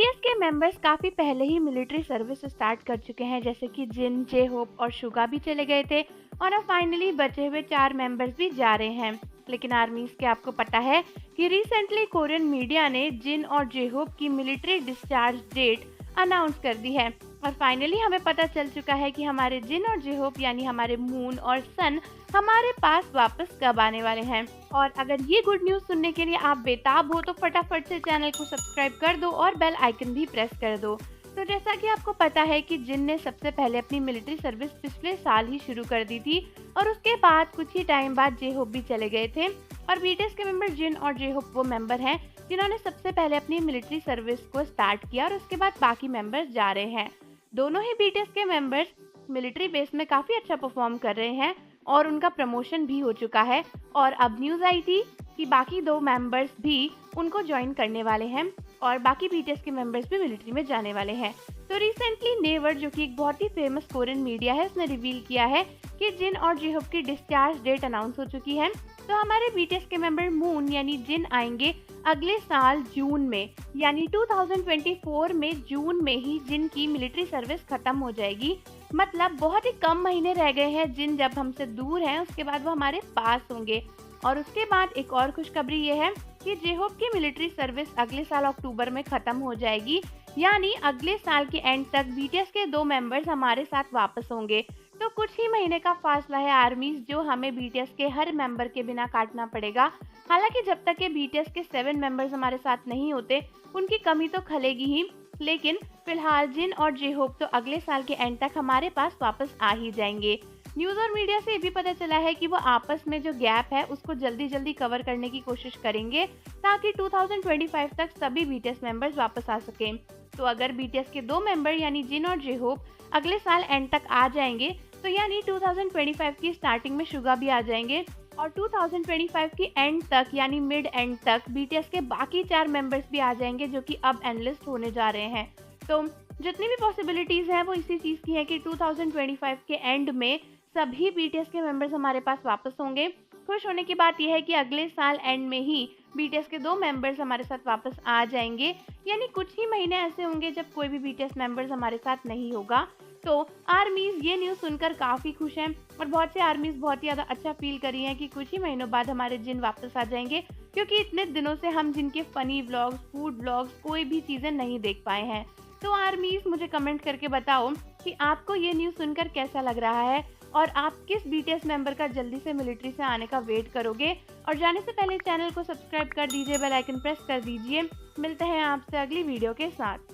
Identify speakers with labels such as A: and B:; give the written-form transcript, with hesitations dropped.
A: BTS के members काफी पहले ही मिलिट्री सर्विस स्टार्ट कर चुके हैं, जैसे कि जिन, जे होप और शुगा भी चले गए थे और अब फाइनली बचे हुए 4 मेंबर्स भी जा रहे हैं। लेकिन आर्मीज के आपको पता है कि रिसेंटली कोरियन मीडिया ने जिन और जे होप की मिलिट्री डिस्चार्ज डेट अनाउंस कर दी है और फाइनली हमें पता चल चुका है कि हमारे जिन और जे होप यानी हमारे मून और सन हमारे पास वापस कब आने वाले हैं। और अगर ये गुड न्यूज़ सुनने के लिए आप बेताब हो तो फटाफट से चैनल को सब्सक्राइब कर दो और बेल आइकन भी प्रेस कर दो। तो जैसा कि आपको पता है कि जिन ने सबसे पहले अपनी मिलिट्री सर्विस पिछले साल ही शुरू कर दी थी और उसके बाद कुछ ही टाइम बाद जे होप भी चले गए थे और बीटीएस के मेंबर जिन और जे होप वो मेंबर हैं जिन्होंने सबसे पहले अपनी मिलिट्री सर्विस को स्टार्ट किया और उसके बाद बाकी मेंबर्स जा रहे हैं। दोनों ही बीटीएस के मेंबर्स मिलिट्री बेस में काफ़ी अच्छा परफॉर्म कर रहे हैं और उनका प्रमोशन भी हो चुका है और अब न्यूज़ आई थी कि बाकी 2 मेंबर्स भी उनको ज्वाइन करने वाले हैं और बाकी बीटीएस के मेंबर्स भी मिलिट्री में जाने वाले हैं। तो रिसेंटली नेवर, जो कि एक बहुत ही फेमस कोरियन मीडिया है, उसने रिवील किया है कि जिन और जे होप की डिस्चार्ज डेट अनाउंस हो चुकी है। तो हमारे बीटीएस के मेंबर मून यानी जिन आएंगे अगले साल जून में, यानी 2024 में जून में ही जिन की मिलिट्री सर्विस खत्म हो जाएगी। मतलब बहुत ही कम महीने रह गए हैं। जिन जब हमसे दूर हैं उसके बाद वो हमारे पास होंगे। और उसके बाद एक और खुशखबरी ये है कि जे होप की मिलिट्री सर्विस अगले साल अक्टूबर में खत्म हो जाएगी, यानी अगले साल के एंड तक बीटीएस के 2 मेंबर्स हमारे साथ वापस होंगे। तो कुछ ही महीने का फासला है आर्मीज जो हमें बीटीएस के हर मेंबर के बिना काटना पड़ेगा। हालांकि जब तक के बीटीएस के 7 मेंबर्स हमारे साथ नहीं होते उनकी कमी तो खलेगी ही, लेकिन फिलहाल जिन और जे होप तो अगले साल के एंड तक हमारे पास वापस आ ही जाएंगे। न्यूज़ और मीडिया से ये भी पता चला है कि वो आपस में जो गैप है उसको जल्दी जल्दी कवर करने की कोशिश करेंगे ताकि 2025 तक सभी बीटीएस मेंबर्स वापस आ सकें। तो अगर बीटीएस के 2 मेंबर यानी जिन और जे होप अगले साल एंड तक आ जाएंगे तो यानी 2025 की स्टार्टिंग में शुगा भी आ जाएंगे और 2025 की एंड तक यानी मिड एंड तक बीटीएस के बाकी 4 मेंबर्स भी आ जाएंगे जो कि अब एनलिस्ट होने जा रहे हैं। तो जितनी भी पॉसिबिलिटीज़ हैं वो इसी चीज़ की है कि 2025 के एंड में सभी बीटीएस के मेंबर्स हमारे पास वापस होंगे। खुश होने की बात यह है कि अगले साल एंड में ही बीटीएस के 2 मेंबर्स हमारे साथ वापस आ जाएंगे, यानी कुछ ही महीने ऐसे होंगे जब कोई भी बीटीएस मेंबर्स हमारे साथ नहीं होगा। तो आर्मीज ये न्यूज़ सुनकर काफ़ी खुश हैं और बहुत से आर्मीज बहुत ही ज़्यादा अच्छा फील कर रही हैं कि कुछ ही महीनों बाद हमारे जिन वापस आ जाएंगे, क्योंकि इतने दिनों से हम जिनके फ़नी व्लॉग्स, फूड व्लॉग्स, कोई भी चीज़ें नहीं देख पाए हैं। तो आर्मीज मुझे कमेंट करके बताओ कि आपको ये न्यूज़ सुनकर कैसा लग रहा है और आप किस बीटीएस मेंबर का जल्दी से मिलिट्री से आने का वेट करोगे। और जाने से पहले चैनल को सब्सक्राइब कर दीजिए, बेल आइकन प्रेस कर दीजिए। मिलते हैं आपसे अगली वीडियो के साथ।